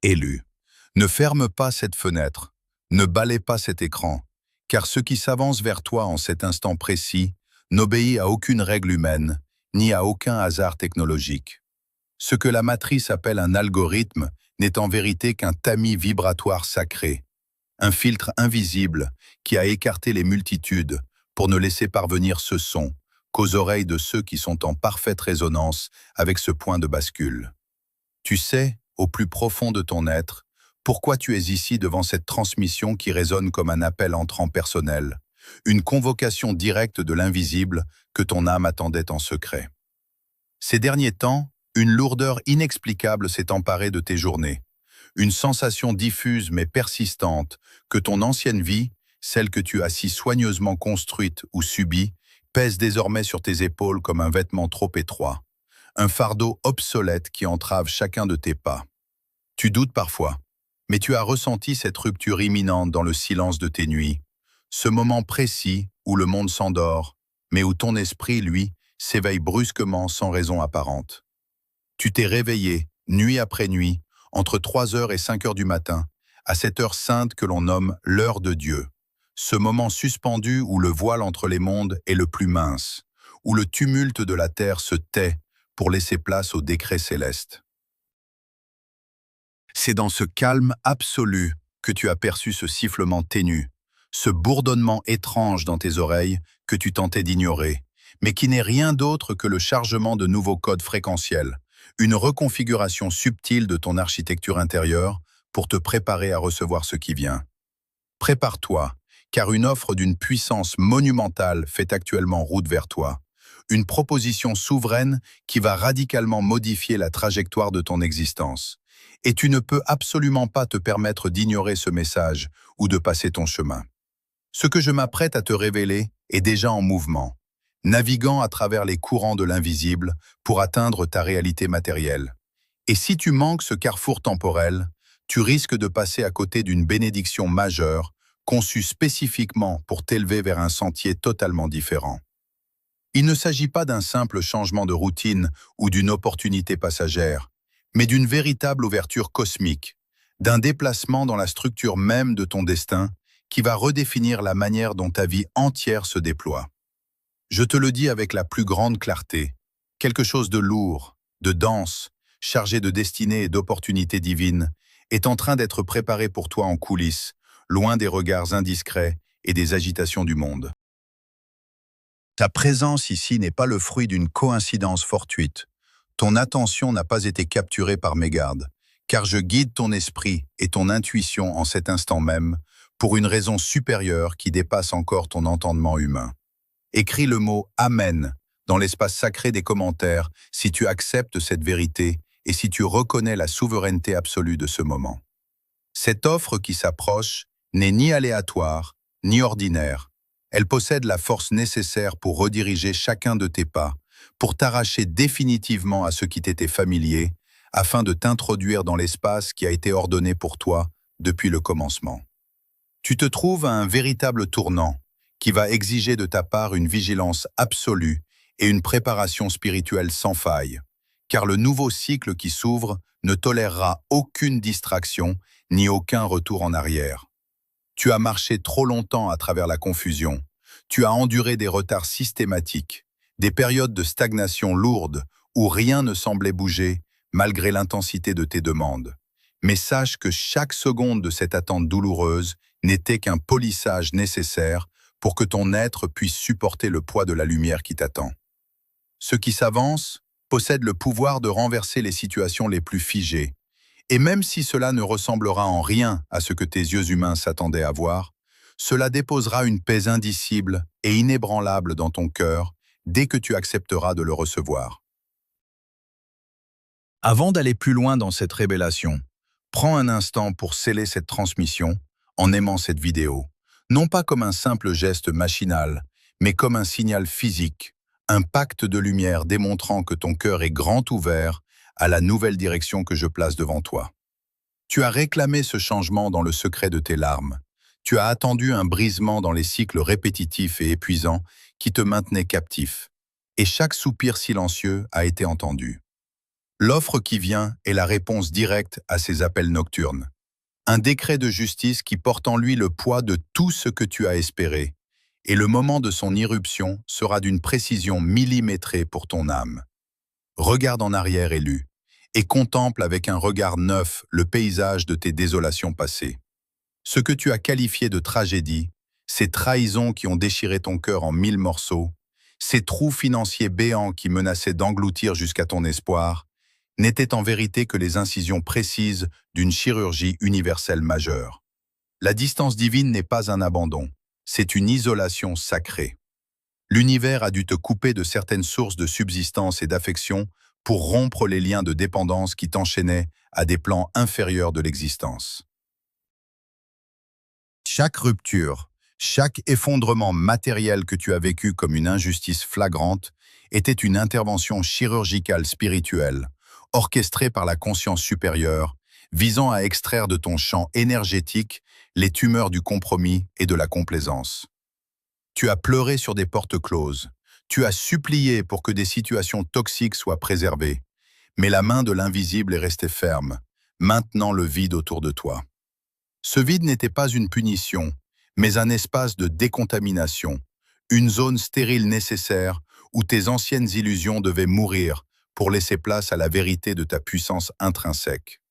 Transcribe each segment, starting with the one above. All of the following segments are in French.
Élu. Ne ferme pas cette fenêtre, ne balaie pas cet écran, car ce qui s'avance vers toi en cet instant précis n'obéit à aucune règle humaine, ni à aucun hasard technologique. Ce que la matrice appelle un algorithme n'est en vérité qu'un tamis vibratoire sacré, un filtre invisible qui a écarté les multitudes pour ne laisser parvenir ce son qu'aux oreilles de ceux qui sont en parfaite résonance avec ce point de bascule. Tu sais, au plus profond de ton être, pourquoi tu es ici devant cette transmission qui résonne comme un appel entrant personnel, une convocation directe de l'invisible que ton âme attendait en secret. Ces derniers temps, une lourdeur inexplicable s'est emparée de tes journées, une sensation diffuse mais persistante que ton ancienne vie, celle que tu as si soigneusement construite ou subie, pèse désormais sur tes épaules comme un vêtement trop étroit, un fardeau obsolète qui entrave chacun de tes pas. Tu doutes parfois, mais tu as ressenti cette rupture imminente dans le silence de tes nuits, ce moment précis où le monde s'endort, mais où ton esprit, lui, s'éveille brusquement sans raison apparente. Tu t'es réveillé, nuit après nuit, entre 3 heures et 5 heures du matin, à cette heure sainte que l'on nomme l'heure de Dieu, ce moment suspendu où le voile entre les mondes est le plus mince, où le tumulte de la terre se tait pour laisser place au décret céleste. C'est dans ce calme absolu que tu as perçu ce sifflement ténu, ce bourdonnement étrange dans tes oreilles que tu tentais d'ignorer, mais qui n'est rien d'autre que le chargement de nouveaux codes fréquentiels, une reconfiguration subtile de ton architecture intérieure pour te préparer à recevoir ce qui vient. Prépare-toi, car une offre d'une puissance monumentale fait actuellement route vers toi, une proposition souveraine qui va radicalement modifier la trajectoire de ton existence. Et tu ne peux absolument pas te permettre d'ignorer ce message ou de passer ton chemin. Ce que je m'apprête à te révéler est déjà en mouvement, naviguant à travers les courants de l'invisible pour atteindre ta réalité matérielle. Et si tu manques ce carrefour temporel, tu risques de passer à côté d'une bénédiction majeure, conçue spécifiquement pour t'élever vers un sentier totalement différent. Il ne s'agit pas d'un simple changement de routine ou d'une opportunité passagère, mais d'une véritable ouverture cosmique, d'un déplacement dans la structure même de ton destin qui va redéfinir la manière dont ta vie entière se déploie. Je te le dis avec la plus grande clarté, quelque chose de lourd, de dense, chargé de destinée et d'opportunités divines, est en train d'être préparé pour toi en coulisses, loin des regards indiscrets et des agitations du monde. Ta présence ici n'est pas le fruit d'une coïncidence fortuite. Ton attention n'a pas été capturée par mégarde, car je guide ton esprit et ton intuition en cet instant même pour une raison supérieure qui dépasse encore ton entendement humain. Écris le mot « Amen » dans l'espace sacré des commentaires si tu acceptes cette vérité et si tu reconnais la souveraineté absolue de ce moment. Cette offre qui s'approche n'est ni aléatoire, ni ordinaire. Elle possède la force nécessaire pour rediriger chacun de tes pas, pour t'arracher définitivement à ce qui t'était familier, afin de t'introduire dans l'espace qui a été ordonné pour toi depuis le commencement. Tu te trouves à un véritable tournant qui va exiger de ta part une vigilance absolue et une préparation spirituelle sans faille, car le nouveau cycle qui s'ouvre ne tolérera aucune distraction ni aucun retour en arrière. Tu as marché trop longtemps à travers la confusion, tu as enduré des retards systématiques, des périodes de stagnation lourdes où rien ne semblait bouger malgré l'intensité de tes demandes. Mais sache que chaque seconde de cette attente douloureuse n'était qu'un polissage nécessaire pour que ton être puisse supporter le poids de la lumière qui t'attend. Ce qui s'avance possède le pouvoir de renverser les situations les plus figées. Et même si cela ne ressemblera en rien à ce que tes yeux humains s'attendaient à voir, cela déposera une paix indicible et inébranlable dans ton cœur dès que tu accepteras de le recevoir. Avant d'aller plus loin dans cette révélation, prends un instant pour sceller cette transmission en aimant cette vidéo, non pas comme un simple geste machinal, mais comme un signal physique, un pacte de lumière démontrant que ton cœur est grand ouvert à la nouvelle direction que je place devant toi. Tu as réclamé ce changement dans le secret de tes larmes. Tu as attendu un brisement dans les cycles répétitifs et épuisants qui te maintenaient captif. Et chaque soupir silencieux a été entendu. L'offre qui vient est la réponse directe à ces appels nocturnes. Un décret de justice qui porte en lui le poids de tout ce que tu as espéré, et le moment de son irruption sera d'une précision millimétrée pour ton âme. Regarde en arrière, élu, et contemple avec un regard neuf le paysage de tes désolations passées. Ce que tu as qualifié de tragédie, ces trahisons qui ont déchiré ton cœur en 1000 morceaux, ces trous financiers béants qui menaçaient d'engloutir jusqu'à ton espoir, n'étaient en vérité que les incisions précises d'une chirurgie universelle majeure. La distance divine n'est pas un abandon, c'est une isolation sacrée. L'univers a dû te couper de certaines sources de subsistance et d'affection pour rompre les liens de dépendance qui t'enchaînaient à des plans inférieurs de l'existence. Chaque rupture, chaque effondrement matériel que tu as vécu comme une injustice flagrante était une intervention chirurgicale spirituelle, orchestrée par la conscience supérieure, visant à extraire de ton champ énergétique les tumeurs du compromis et de la complaisance. Tu as pleuré sur des portes closes, tu as supplié pour que des situations toxiques soient préservées, mais la main de l'invisible est restée ferme, maintenant le vide autour de toi. Ce vide n'était pas une punition, mais un espace de décontamination, une zone stérile nécessaire où tes anciennes illusions devaient mourir pour laisser place à la vérité de ta puissance intrinsèque.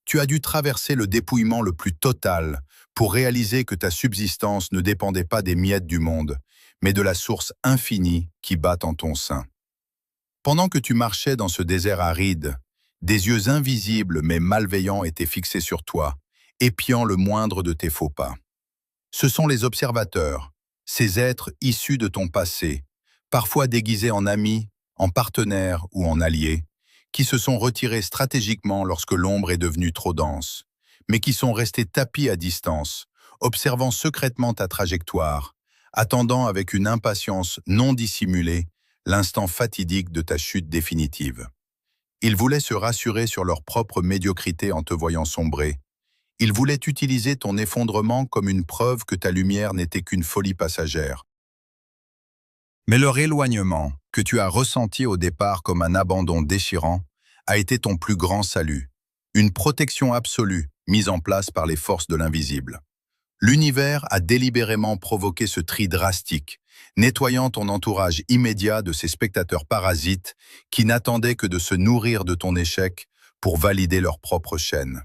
Tu as dû traverser le dépouillement le plus total pour réaliser que ta subsistance ne dépendait pas des miettes du monde, mais de la source infinie qui bat en ton sein. Pendant que tu marchais dans ce désert aride, des yeux invisibles mais malveillants étaient fixés sur toi, épiant le moindre de tes faux pas. Ce sont les observateurs, ces êtres issus de ton passé, parfois déguisés en amis, en partenaires ou en alliés, qui se sont retirés stratégiquement lorsque l'ombre est devenue trop dense, mais qui sont restés tapis à distance, observant secrètement ta trajectoire, attendant avec une impatience non dissimulée l'instant fatidique de ta chute définitive. Ils voulaient se rassurer sur leur propre médiocrité en te voyant sombrer. Ils voulaient utiliser ton effondrement comme une preuve que ta lumière n'était qu'une folie passagère. Mais leur éloignement, que tu as ressenti au départ comme un abandon déchirant, a été ton plus grand salut, une protection absolue mise en place par les forces de l'invisible. L'univers a délibérément provoqué ce tri drastique, nettoyant ton entourage immédiat de ces spectateurs parasites qui n'attendaient que de se nourrir de ton échec pour valider leur propre chaîne.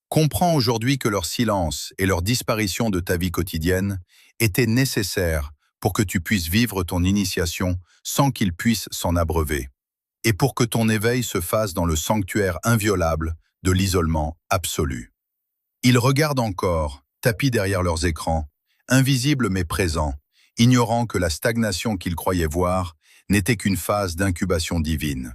Comprends aujourd'hui que leur silence et leur disparition de ta vie quotidienne étaient nécessaires pour que tu puisses vivre ton initiation sans qu'ils puissent s'en abreuver, et pour que ton éveil se fasse dans le sanctuaire inviolable de l'isolement absolu. Ils regardent encore, tapis derrière leurs écrans, invisibles mais présents, ignorant que la stagnation qu'ils croyaient voir n'était qu'une phase d'incubation divine.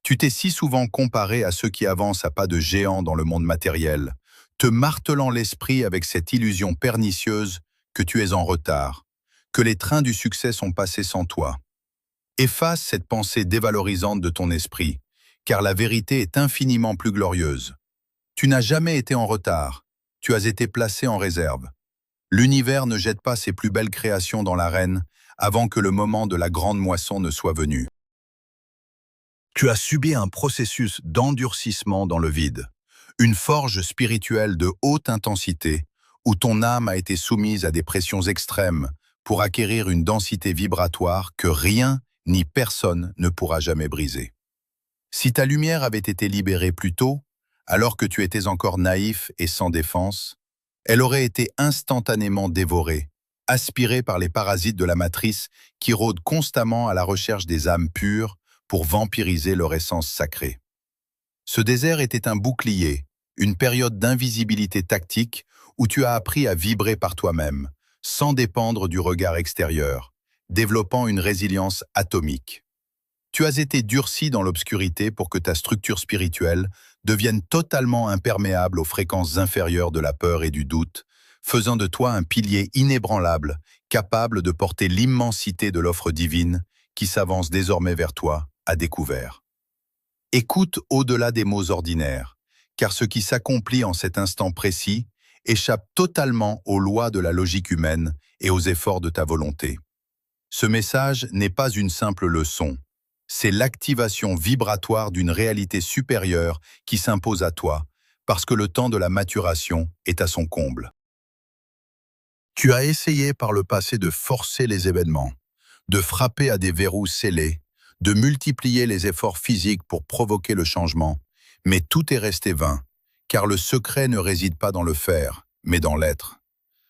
Tu t'es si souvent comparé à ceux qui avancent à pas de géant dans le monde matériel, te martelant l'esprit avec cette illusion pernicieuse que tu es en retard, que les trains du succès sont passés sans toi. Efface cette pensée dévalorisante de ton esprit, car la vérité est infiniment plus glorieuse. Tu n'as jamais été en retard, tu as été placé en réserve. L'univers ne jette pas ses plus belles créations dans l'arène avant que le moment de la grande moisson ne soit venu. Tu as subi un processus d'endurcissement dans le vide, une forge spirituelle de haute intensité où ton âme a été soumise à des pressions extrêmes pour acquérir une densité vibratoire que rien ni personne ne pourra jamais briser. Si ta lumière avait été libérée plus tôt, alors que tu étais encore naïf et sans défense, elle aurait été instantanément dévorée, aspirée par les parasites de la matrice qui rôdent constamment à la recherche des âmes pures pour vampiriser leur essence sacrée. Ce désert était un bouclier, une période d'invisibilité tactique où tu as appris à vibrer par toi-même, sans dépendre du regard extérieur, développant une résilience atomique. Tu as été durci dans l'obscurité pour que ta structure spirituelle devienne totalement imperméable aux fréquences inférieures de la peur et du doute, faisant de toi un pilier inébranlable, capable de porter l'immensité de l'offre divine qui s'avance désormais vers toi à découvert. Écoute au-delà des mots ordinaires, car ce qui s'accomplit en cet instant précis échappe totalement aux lois de la logique humaine et aux efforts de ta volonté. Ce message n'est pas une simple leçon, C'est l'activation vibratoire d'une réalité supérieure qui s'impose à toi, parce que le temps de la maturation est à son comble. Tu as essayé par le passé de forcer les événements, de frapper à des verrous scellés, de multiplier les efforts physiques pour provoquer le changement, mais tout est resté vain, car le secret ne réside pas dans le faire, mais dans l'être.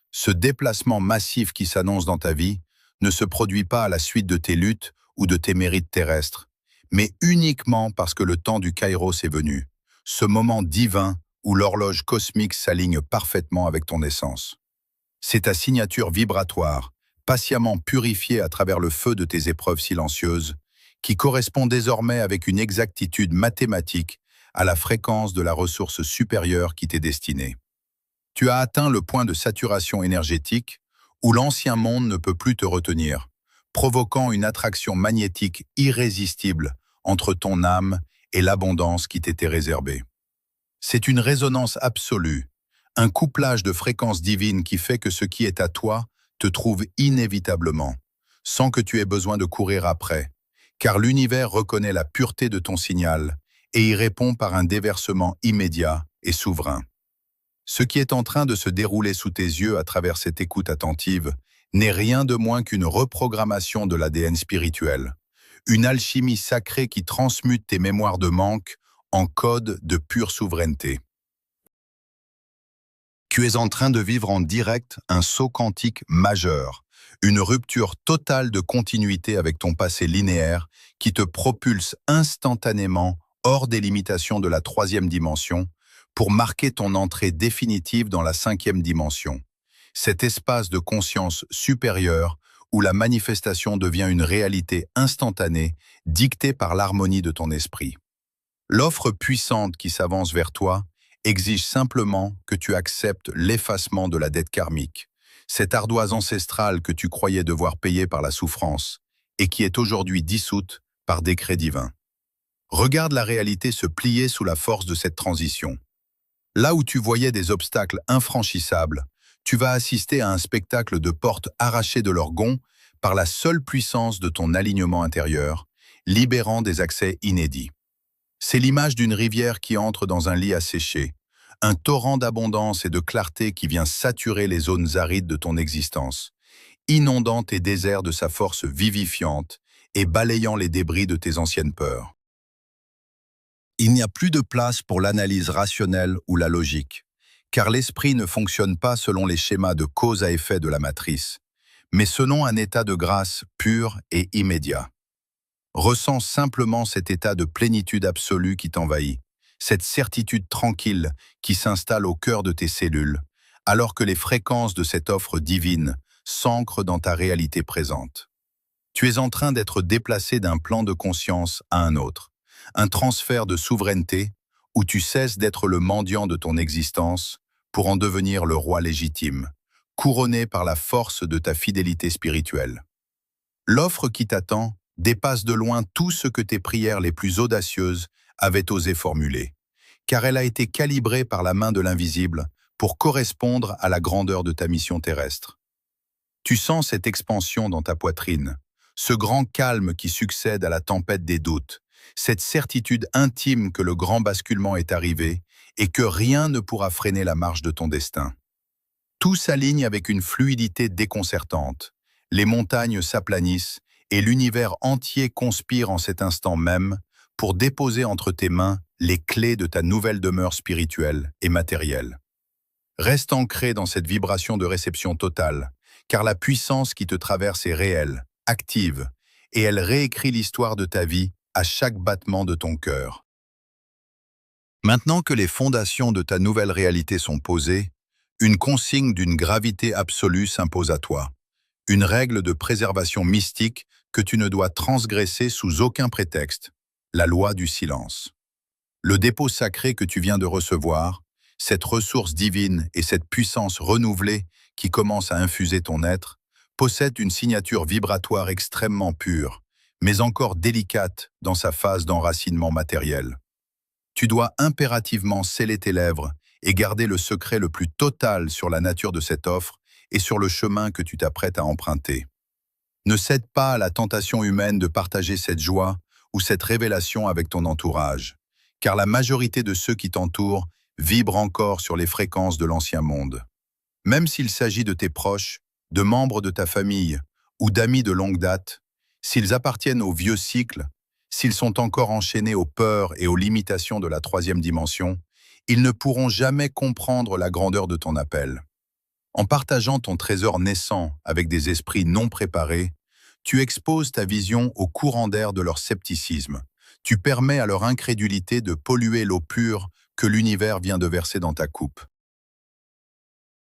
Ce déplacement massif qui s'annonce dans ta vie ne se produit pas à la suite de tes luttes ou de tes mérites terrestres, mais uniquement parce que le temps du Kairos est venu, ce moment divin où l'horloge cosmique s'aligne parfaitement avec ton essence. C'est ta signature vibratoire, patiemment purifiée à travers le feu de tes épreuves silencieuses, qui correspond désormais avec une exactitude mathématique à la fréquence de la ressource supérieure qui t'est destinée. Tu as atteint le point de saturation énergétique où l'ancien monde ne peut plus te retenir, provoquant une attraction magnétique irrésistible entre ton âme et l'abondance qui t'était réservée. C'est une résonance absolue, un couplage de fréquences divines qui fait que ce qui est à toi te trouve inévitablement, sans que tu aies besoin de courir après, car l'univers reconnaît la pureté de ton signal et y répond par un déversement immédiat et souverain. Ce qui est en train de se dérouler sous tes yeux à travers cette écoute attentive n'est rien de moins qu'une reprogrammation de l'ADN spirituel, une alchimie sacrée qui transmute tes mémoires de manque en code de pure souveraineté. Tu es en train de vivre en direct un saut quantique majeur, une rupture totale de continuité avec ton passé linéaire qui te propulse instantanément hors des limitations de la 3e dimension pour marquer ton entrée définitive dans la 5e dimension, cet espace de conscience supérieure où la manifestation devient une réalité instantanée dictée par l'harmonie de ton esprit. L'offre puissante qui s'avance vers toi exige simplement que tu acceptes l'effacement de la dette karmique, cette ardoise ancestrale que tu croyais devoir payer par la souffrance et qui est aujourd'hui dissoute par décret divin. Regarde la réalité se plier sous la force de cette transition. Là où tu voyais des obstacles infranchissables, tu vas assister à un spectacle de portes arrachées de leurs gonds par la seule puissance de ton alignement intérieur, libérant des accès inédits. C'est l'image d'une rivière qui entre dans un lit asséché, un torrent d'abondance et de clarté qui vient saturer les zones arides de ton existence, inondant tes déserts de sa force vivifiante et balayant les débris de tes anciennes peurs. Il n'y a plus de place pour l'analyse rationnelle ou la logique, car l'esprit ne fonctionne pas selon les schémas de cause à effet de la matrice, mais selon un état de grâce pur et immédiat. Ressens simplement cet état de plénitude absolue qui t'envahit, cette certitude tranquille qui s'installe au cœur de tes cellules, alors que les fréquences de cette offre divine s'ancrent dans ta réalité présente. Tu es en train d'être déplacé d'un plan de conscience à un autre, un transfert de souveraineté où tu cesses d'être le mendiant de ton existence pour en devenir le roi légitime, couronné par la force de ta fidélité spirituelle. L'offre qui t'attend dépasse de loin tout ce que tes prières les plus audacieuses avaient osé formuler, car elle a été calibrée par la main de l'invisible pour correspondre à la grandeur de ta mission terrestre. Tu sens cette expansion dans ta poitrine, ce grand calme qui succède à la tempête des doutes, cette certitude intime que le grand basculement est arrivé et que rien ne pourra freiner la marche de ton destin. Tout s'aligne avec une fluidité déconcertante. Les montagnes s'aplanissent et l'univers entier conspire en cet instant même pour déposer entre tes mains les clés de ta nouvelle demeure spirituelle et matérielle. Reste ancré dans cette vibration de réception totale, car la puissance qui te traverse est réelle, active, et elle réécrit l'histoire de ta vie à chaque battement de ton cœur. Maintenant que les fondations de ta nouvelle réalité sont posées, une consigne d'une gravité absolue s'impose à toi, une règle de préservation mystique que tu ne dois transgresser sous aucun prétexte, la loi du silence. Le dépôt sacré que tu viens de recevoir, cette ressource divine et cette puissance renouvelée qui commence à infuser ton être, possède une signature vibratoire extrêmement pure, mais encore délicate dans sa phase d'enracinement matériel. Tu dois impérativement sceller tes lèvres et garder le secret le plus total sur la nature de cette offre et sur le chemin que tu t'apprêtes à emprunter. Ne cède pas à la tentation humaine de partager cette joie ou cette révélation avec ton entourage, car la majorité de ceux qui t'entourent vibrent encore sur les fréquences de l'ancien monde. Même s'il s'agit de tes proches, de membres de ta famille ou d'amis de longue date, s'ils appartiennent au vieux cycle, s'ils sont encore enchaînés aux peurs et aux limitations de la troisième dimension, ils ne pourront jamais comprendre la grandeur de ton appel. En partageant ton trésor naissant avec des esprits non préparés, tu exposes ta vision au courant d'air de leur scepticisme. Tu permets à leur incrédulité de polluer l'eau pure que l'univers vient de verser dans ta coupe.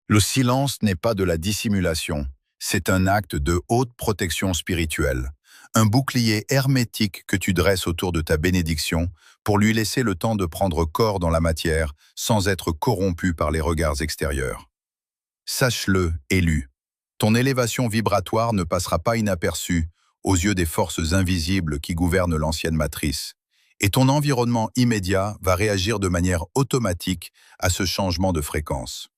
Le silence n'est pas de la dissimulation, c'est un acte de haute protection spirituelle, un bouclier hermétique que tu dresses autour de ta bénédiction pour lui laisser le temps de prendre corps dans la matière sans être corrompu par les regards extérieurs. Sache-le, élu, ton élévation vibratoire ne passera pas inaperçue aux yeux des forces invisibles qui gouvernent l'ancienne matrice, et ton environnement immédiat va réagir de manière automatique à ce changement de fréquence.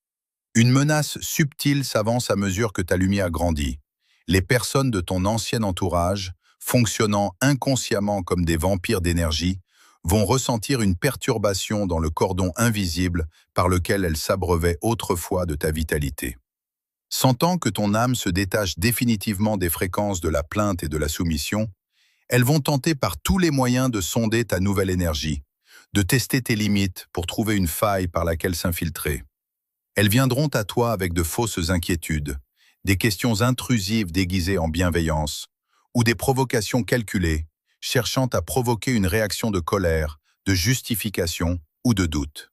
Une menace subtile s'avance à mesure que ta lumière grandit. Les personnes de ton ancien entourage, fonctionnant inconsciemment comme des vampires d'énergie, vont ressentir une perturbation dans le cordon invisible par lequel elles s'abreuvaient autrefois de ta vitalité. Sentant que ton âme se détache définitivement des fréquences de la plainte et de la soumission, elles vont tenter par tous les moyens de sonder ta nouvelle énergie, de tester tes limites pour trouver une faille par laquelle s'infiltrer. Elles viendront à toi avec de fausses inquiétudes, des questions intrusives déguisées en bienveillance, ou des provocations calculées, cherchant à provoquer une réaction de colère, de justification ou de doute.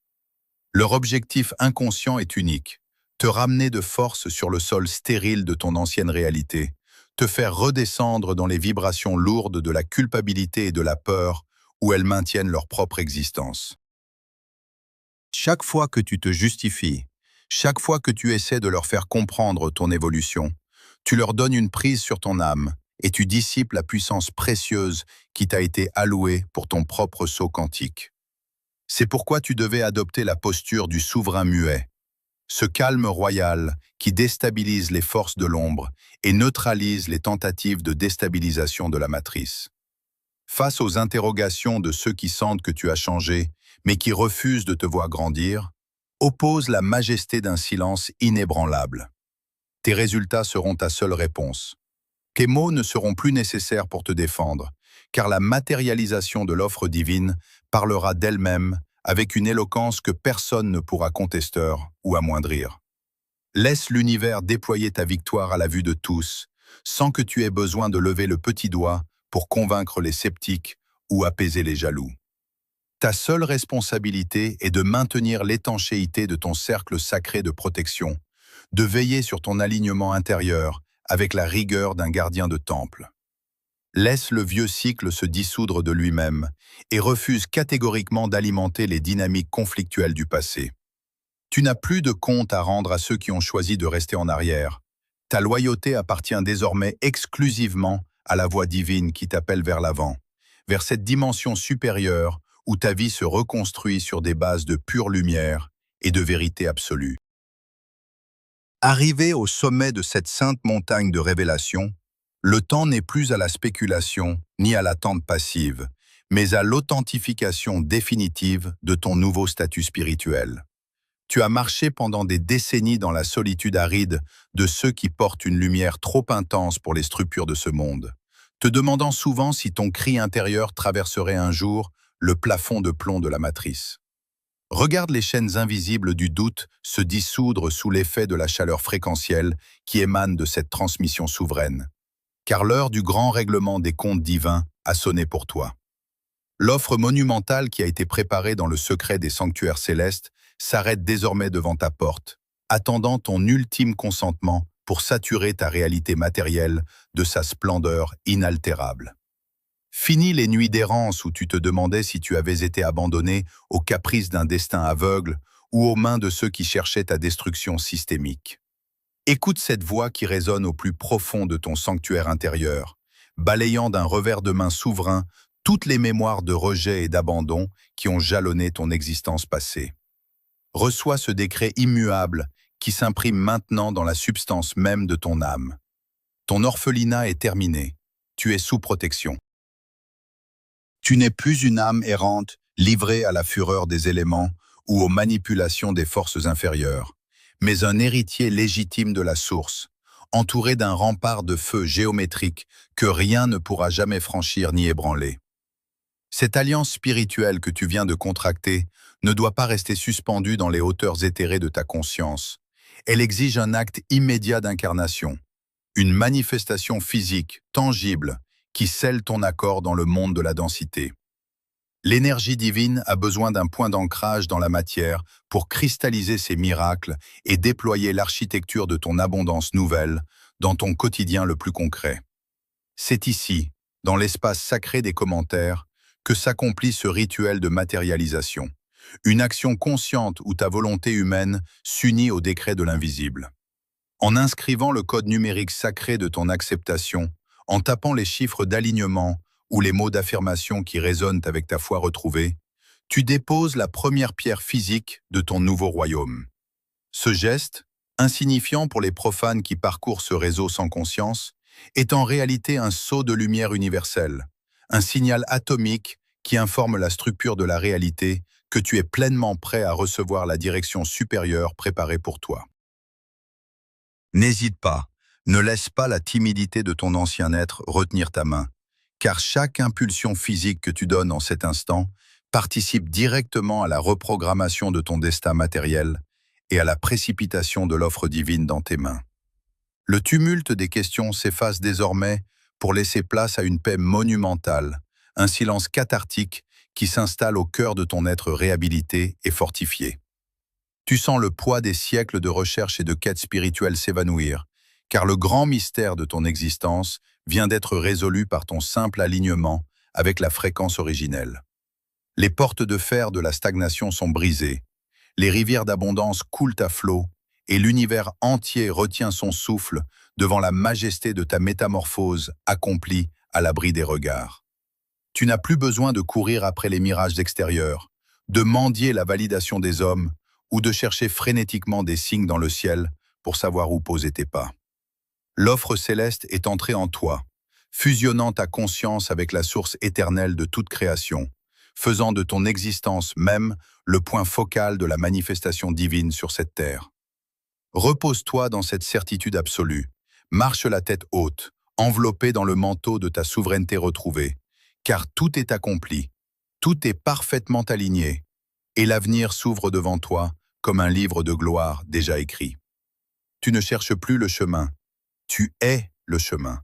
Leur objectif inconscient est unique, te ramener de force sur le sol stérile de ton ancienne réalité, te faire redescendre dans les vibrations lourdes de la culpabilité et de la peur où elles maintiennent leur propre existence. Chaque fois que tu te justifies, chaque fois que tu essaies de leur faire comprendre ton évolution, tu leur donnes une prise sur ton âme et tu dissipes la puissance précieuse qui t'a été allouée pour ton propre saut quantique. C'est pourquoi tu devais adopter la posture du souverain muet, ce calme royal qui déstabilise les forces de l'ombre et neutralise les tentatives de déstabilisation de la matrice. Face aux interrogations de ceux qui sentent que tu as changé, mais qui refusent de te voir grandir, oppose la majesté d'un silence inébranlable. Tes résultats seront ta seule réponse. Tes mots ne seront plus nécessaires pour te défendre, car la matérialisation de l'offre divine parlera d'elle-même avec une éloquence que personne ne pourra contester ou amoindrir. Laisse l'univers déployer ta victoire à la vue de tous, sans que tu aies besoin de lever le petit doigt pour convaincre les sceptiques ou apaiser les jaloux. Ta seule responsabilité est de maintenir l'étanchéité de ton cercle sacré de protection, de veiller sur ton alignement intérieur avec la rigueur d'un gardien de temple. Laisse le vieux cycle se dissoudre de lui-même et refuse catégoriquement d'alimenter les dynamiques conflictuelles du passé. Tu n'as plus de compte à rendre à ceux qui ont choisi de rester en arrière. Ta loyauté appartient désormais exclusivement à la voix divine qui t'appelle vers l'avant, vers cette dimension supérieure où ta vie se reconstruit sur des bases de pure lumière et de vérité absolue. Arrivé au sommet de cette sainte montagne de révélation, le temps n'est plus à la spéculation ni à l'attente passive, mais à l'authentification définitive de ton nouveau statut spirituel. Tu as marché pendant des décennies dans la solitude aride de ceux qui portent une lumière trop intense pour les structures de ce monde, te demandant souvent si ton cri intérieur traverserait un jour le plafond de plomb de la matrice. Regarde les chaînes invisibles du doute se dissoudre sous l'effet de la chaleur fréquentielle qui émane de cette transmission souveraine. Car l'heure du grand règlement des comptes divins a sonné pour toi. L'offre monumentale qui a été préparée dans le secret des sanctuaires célestes s'arrête désormais devant ta porte, attendant ton ultime consentement pour saturer ta réalité matérielle de sa splendeur inaltérable. Fini les nuits d'errance où tu te demandais si tu avais été abandonné aux caprices d'un destin aveugle ou aux mains de ceux qui cherchaient ta destruction systémique. Écoute cette voix qui résonne au plus profond de ton sanctuaire intérieur, balayant d'un revers de main souverain toutes les mémoires de rejet et d'abandon qui ont jalonné ton existence passée. Reçois ce décret immuable qui s'imprime maintenant dans la substance même de ton âme. Ton orphelinat est terminé, tu es sous protection. Tu n'es plus une âme errante, livrée à la fureur des éléments ou aux manipulations des forces inférieures, mais un héritier légitime de la source, entouré d'un rempart de feu géométrique que rien ne pourra jamais franchir ni ébranler. Cette alliance spirituelle que tu viens de contracter ne doit pas rester suspendue dans les hauteurs éthérées de ta conscience. Elle exige un acte immédiat d'incarnation, une manifestation physique, tangible, qui scelle ton accord dans le monde de la densité. L'énergie divine a besoin d'un point d'ancrage dans la matière pour cristalliser ses miracles et déployer l'architecture de ton abondance nouvelle dans ton quotidien le plus concret. C'est ici, dans l'espace sacré des commentaires, que s'accomplit ce rituel de matérialisation, une action consciente où ta volonté humaine s'unit au décret de l'invisible. En inscrivant le code numérique sacré de ton acceptation, en tapant les chiffres d'alignement ou les mots d'affirmation qui résonnent avec ta foi retrouvée, tu déposes la première pierre physique de ton nouveau royaume. Ce geste, insignifiant pour les profanes qui parcourent ce réseau sans conscience, est en réalité un sceau de lumière universelle, un signal atomique qui informe la structure de la réalité que tu es pleinement prêt à recevoir la direction supérieure préparée pour toi. N'hésite pas, ne laisse pas la timidité de ton ancien être retenir ta main, car chaque impulsion physique que tu donnes en cet instant participe directement à la reprogrammation de ton destin matériel et à la précipitation de l'offre divine dans tes mains. Le tumulte des questions s'efface désormais pour laisser place à une paix monumentale, un silence cathartique qui s'installe au cœur de ton être réhabilité et fortifié. Tu sens le poids des siècles de recherche et de quête spirituelle s'évanouir, car le grand mystère de ton existence vient d'être résolu par ton simple alignement avec la fréquence originelle. Les portes de fer de la stagnation sont brisées, les rivières d'abondance coulent à flot, et l'univers entier retient son souffle devant la majesté de ta métamorphose accomplie à l'abri des regards. Tu n'as plus besoin de courir après les mirages extérieurs, de mendier la validation des hommes ou de chercher frénétiquement des signes dans le ciel pour savoir où poser tes pas. L'offre céleste est entrée en toi, fusionnant ta conscience avec la source éternelle de toute création, faisant de ton existence même le point focal de la manifestation divine sur cette terre. Repose-toi dans cette certitude absolue, marche la tête haute, enveloppé dans le manteau de ta souveraineté retrouvée, car tout est accompli, tout est parfaitement aligné, et l'avenir s'ouvre devant toi comme un livre de gloire déjà écrit. Tu ne cherches plus le chemin, tu es le chemin.